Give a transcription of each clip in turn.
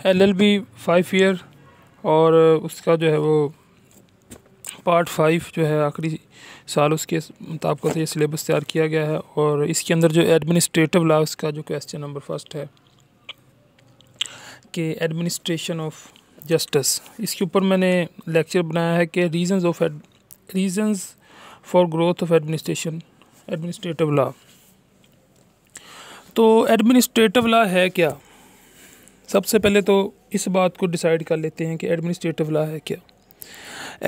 LLB 5 year और उसका जो है वो पार्ट 5 जो है आखिरी साल उसके मुताबिक ये सिलेबस तैयार किया गया है। और इसके अंदर जो एडमिनिस्ट्रेटिव लॉ उसका जो क्वेश्चन नंबर फर्स्ट है कि एडमिनिस्ट्रेशन ऑफ जस्टिस, इसके ऊपर मैंने लेक्चर बनाया है कि reasons for growth of administrative law. तो एडमिनिस्ट्रेटिव लॉ है क्या? सबसे पहले तो इस बात को डिसाइड कर लेते हैं कि एडमिनिस्ट्रेटिव लॉ है क्या।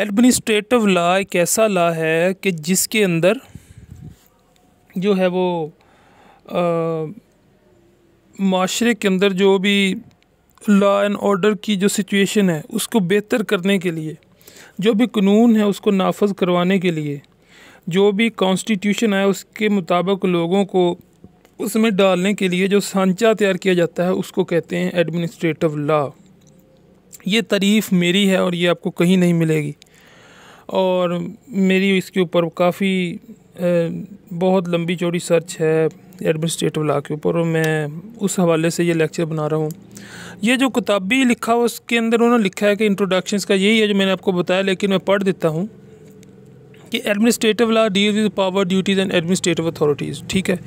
एडमिनिस्ट्रेटिव लॉ एक ऐसा लॉ है कि जिसके अंदर जो है वो माशरे के अंदर जो भी लॉ एंड ऑर्डर की जो सिचुएशन है उसको बेहतर करने के लिए, जो भी कानून है उसको नाफज करवाने के लिए, जो भी कॉन्स्टिट्यूशन है उसके मुताबिक लोगों को उसमें डालने के लिए जो सांचा तैयार किया जाता है उसको कहते हैं एडमिनिस्ट्रेटिव लॉ। ये तारीफ़ मेरी है और ये आपको कहीं नहीं मिलेगी, और मेरी इसके ऊपर काफ़ी बहुत लंबी चौड़ी सर्च है एडमिनिस्ट्रेटिव लॉ के ऊपर, और मैं उस हवाले से ये लेक्चर बना रहा हूँ। ये जो किताबी लिखा हुआ उसके अंदर उन्होंने लिखा है कि इंट्रोडक्शंस का यही है जो मैंने आपको बताया, लेकिन मैं पढ़ देता हूँ कि administrative law deal with power, duties and administrative authorities. ठीक है,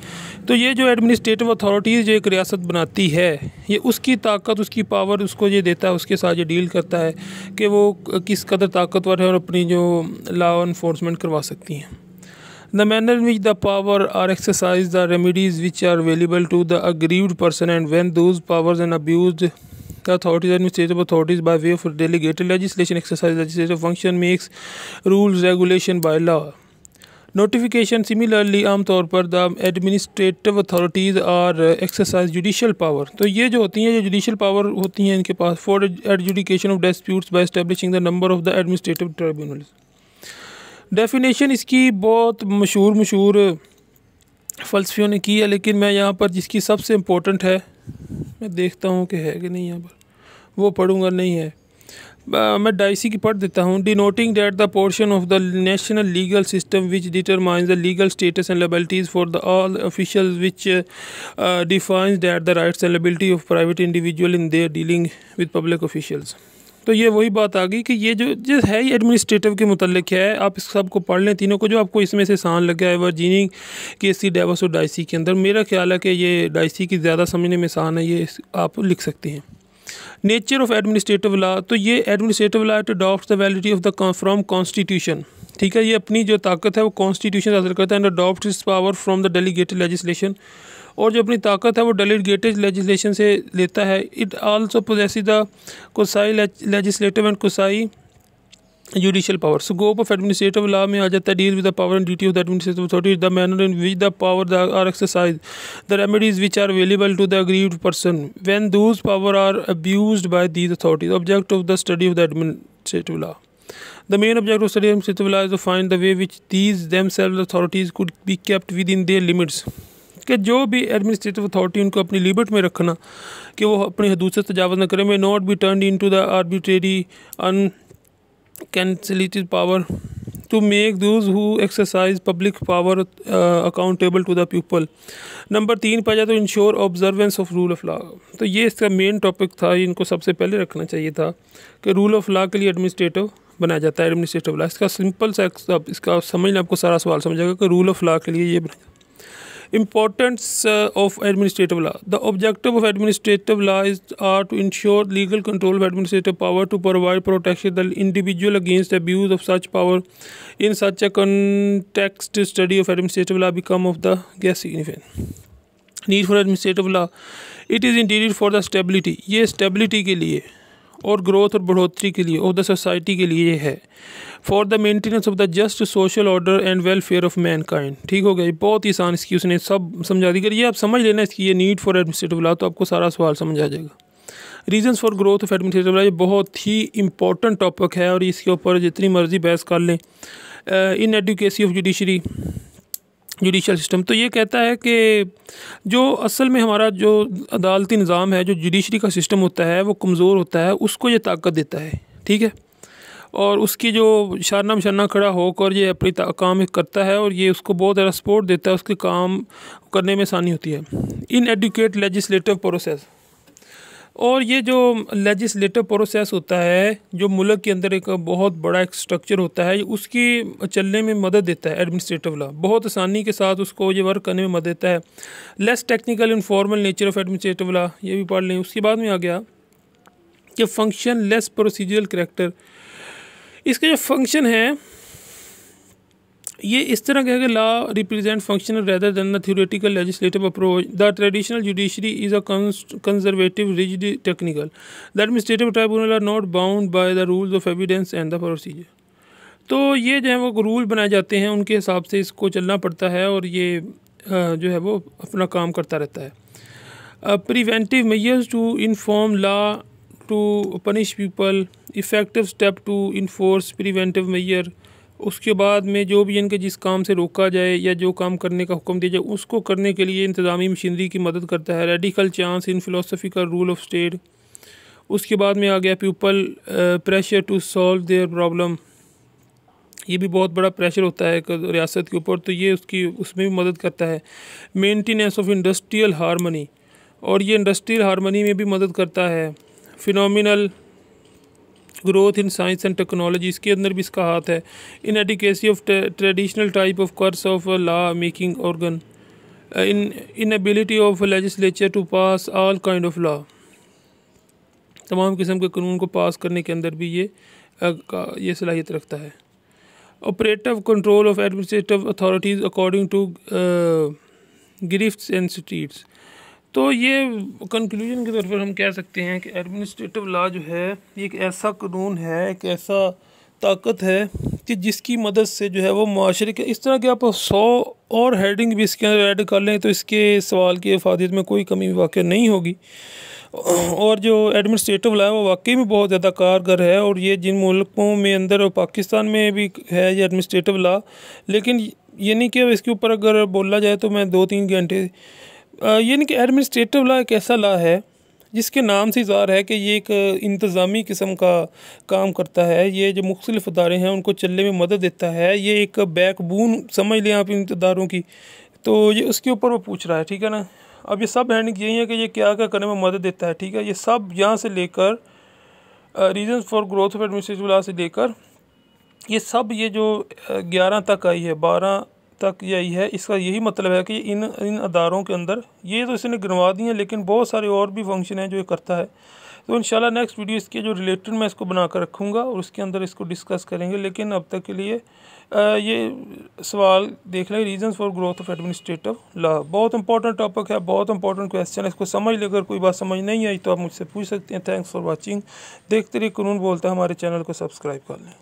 तो ये जो एडमिनिस्ट्रेटिव अथॉरिटीज़ जो एक रियासत बनाती है, ये उसकी ताकत, उसकी पावर उसको ये देता है, उसके साथ ये डील करता है कि वो किस कदर ताकतवर है और अपनी जो लॉ एनफोर्समेंट करवा सकती हैं। The manner in which the power are exercise, the remedies which are available to the aggrieved person, and when those powers and abused the authorities, administrative authorities by way of delegated legislation exercise legislative function, makes rules regulation by law notification। Similarly आमतौर पर the administrative authorities are exercise judicial power। तो ये जो होती हैं, ये judicial power होती हैं इनके पास for adjudication of disputes by establishing the number of the administrative tribunals। Definition इसकी बहुत मशहूर फ़लसफ़ियों ने की है, लेकिन मैं यहाँ पर जिसकी सबसे इम्पोर्टेंट है, मैं देखता हूँ कि है कि नहीं, यहाँ पर वो पढ़ूँगा, नहीं है, मैं डाइसी की पढ़ देता हूँ। Denoting that the portion of the national legal system which determines the legal status and liabilities for the all officials which defines that the rights and liability of private individual in their dealing with public officials. तो ये वही बात आ गई कि ये जो है ये एडमिनिस्ट्रेटिव के मुतल्लिक है। आप इस सब को पढ़ लें तीनों को, जो आपको इसमें से आसान लगा है वर्जीनी, केसी, डेवस और डाइसी के अंदर। मेरा ख्याल है कि ये डाइसी की ज़्यादा समझने में आसान है, ये आप लिख सकते हैं। नेचर ऑफ एडमिनिस्ट्रेटिव लॉ, तो ये administrative law to adopt the validity of the from constitution. ठीक है, ये अपनी जो ताकत है वो कॉन्स्टिट्यूशन हासिल करता है, एंड अडॉप्ट इस power from the delegated legislation, और जो अपनी ताकत है वो डेलीगेटेड लेजिस्लेशन से लेता है। It also possesses the quasi legislative and quasi judicial power. Scope of administrative law में आ जाता है deal with the power and duty of the administrative authority, the manner in which the power are exercise, the remedies which are available to the aggrieved person when those power are abused by these authorities. Object of the study of the administrative law, the main objective of study of administrative law is to find the way which these themselves authorities could be kept within their limits। कि जो भी administrative authority उनको अपनी limit में रखना, कि वो अपनी हदूद से तजावज़ न करें। May not be turn into the arbitrary uncanalised power to make those who exercise public power accountable to the people. Number 3 पर जाए तो ensure observance of rule of law. तो ये इसका मेन टॉपिक था, इनको सबसे पहले रखना चाहिए था कि रूल ऑफ लॉ के लिए एडमिनिस्ट्रेटिव बनाया जाता है एडमिनिस्ट्रेटिव लॉ। इसका सिंपल सा इसका समझना, आपको सारा सवाल समझ आएगा कि रूल ऑफ लॉ के लिए ये बनाया। Importance of administrative law, the objective of administrative law is to ensure legal control of administrative power, to provide protection the individual against abuse of such power। In such a context, study of administrative law become of the significant need for administrative law। It is intended for the stability, ये stability के लिए और growth और बढ़ोतरी के लिए of the society के लिए है। For the maintenance of the just social order and welfare of Mankind. ठीक हो गया, बहुत ही आसान इसकी उसने सब समझा दी। ये आप समझ लेना इसकी, ये नीड फॉर एडमिनिस्ट्रेटिव लॉ, तो आपको सारा सवाल समझ आ जाएगा। Reasons for growth of administrative law, ये बहुत ही इंपॉर्टेंट टॉपिक है और इसके ऊपर जितनी मर्जी बहस कर लें। इन एडुकेसी ऑफ जुडिशल सिस्टम, तो ये कहता है कि जो असल में हमारा जो अदालती निज़ाम है, जो जुडिशरी का सिस्टम होता है वो कमज़ोर होता है, उसको ये ताकत देता है। ठीक है, और उसकी जो शाना मशाना खड़ा होकर ये अपनी काम करता है और ये उसको बहुत ज़्यादा सपोर्ट देता है, उसके काम करने में आसानी होती है। इन एडुकेट लेजिस्लेटिव प्रोसेस, और ये जो लेजिस्लेटिव प्रोसेस होता है, जो मुल्क के अंदर एक बहुत बड़ा एक स्ट्रक्चर होता है, उसकी चलने में मदद देता है एडमिनिस्ट्रेटिव लॉ, बहुत आसानी के साथ उसको ये वर्क करने में मदद देता है। Less technical informal nature of administrative law, ये भी पढ़ लें। उसके बाद में आ गया कि फंक्शन लेस प्रोसीजरल करैक्टर। इसका जो फंक्शन है ये इस तरह का है कि law represent functional rather than the theoretical legislative approach. The traditional judiciary is a conservative rigid technical. The administrative tribunal are not bound by the rules of evidence and the procedure. तो ये जो है वो rule बनाए जाते हैं, उनके हिसाब से इसको चलना पड़ता है और ये जो है वो अपना काम करता रहता है। Preventive measures to inform law to punish people, effective step to enforce preventive measure. उसके बाद में जो भी इनके जिस काम से रोका जाए या जो काम करने का हुक्म दिया जाए उसको करने के लिए इंतज़ामी मशीनरी की मदद करता है। Radical chance in philosophical rule of state. उसके बाद में आ गया people pressure to solve their problem. ये भी बहुत बड़ा प्रेशर होता है एक रियासत के ऊपर, तो ये उसमें भी मदद करता है। मेंटेनेंस ऑफ इंडस्ट्रियल हारमनी, और ये इंडस्ट्रियल हारमनी में भी मदद करता है। Phenomenal growth in science and technology, इसके अंदर भी इसका हाथ है। Inadequacy of traditional type of course of law making organ. Inability of legislature to pass all kind of law, तमाम किस्म के कानून को पास करने के अंदर भी ये सलाहियत रखता है। Operative control of administrative authorities according to grifts and streets. तो ये कंक्लूजन के तौर पर हम कह सकते हैं कि एडमिनिस्ट्रेटिव लॉ जो है ये एक ऐसा कानून है, एक ऐसा ताकत है कि जिसकी मदद से जो है वो माशरे के, इस तरह के आप 100 और हेडिंग भी इसके अंदर ऐड कर लें तो इसके सवाल की अफादियत में कोई कमी वाक़ई नहीं होगी। और जो एडमिनिस्ट्रेटिव लॉ है वो वाकई में बहुत ज़्यादा कारगर है, और ये जिन मुल्कों में अंदर और पाकिस्तान में भी है ये एडमिनिस्ट्रेटिव लॉ, लेकिन ये नहीं कि इसके ऊपर अगर बोला जाए तो मैं 2-3 घंटे, ये नहीं कि एडमिनिस्ट्रेटिव लॉ एक ऐसा लॉ है जिसके नाम से ज़ाहिर है कि ये एक इंतज़ामी किस्म का काम करता है। ये जो मुख्तलिफ अदारे हैं उनको चलने में मदद देता है, ये एक बैकबोन समझ लें आप इन अदारों की, तो ये उसके ऊपर वो पूछ रहा है, ठीक है ना। अब ये सब हैंडिंग यही है कि ये क्या क्या करने में मदद देता है, ठीक है। ये सब यहाँ से लेकर reason for growth of administrative law से लेकर ये सब, ये जो 11 तक आई है, 12 तक यही है, इसका यही मतलब है कि इन अदारों के अंदर ये तो इसने गिनवा दी हैं, लेकिन बहुत सारे और भी फंक्शन हैं जो ये करता है। तो इंशाल्लाह नेक्स्ट वीडियो इसके जो रिलेटेड मैं इसको बना कर रखूँगा और उसके अंदर इसको डिस्कस करेंगे। लेकिन अब तक के लिए ये सवाल देख लें, reasons for growth of administrative law, बहुत इंपॉर्टेंट टॉपिक है, बहुत इंपॉर्टेंट क्वेश्चन है। इसको समझ लेकर कोई बात समझ नहीं आई तो आप मुझसे पूछ सकते हैं। Thanks for watching. देखते रहिए कानून बोलता है, हमारे चैनल को सब्सक्राइब कर लें।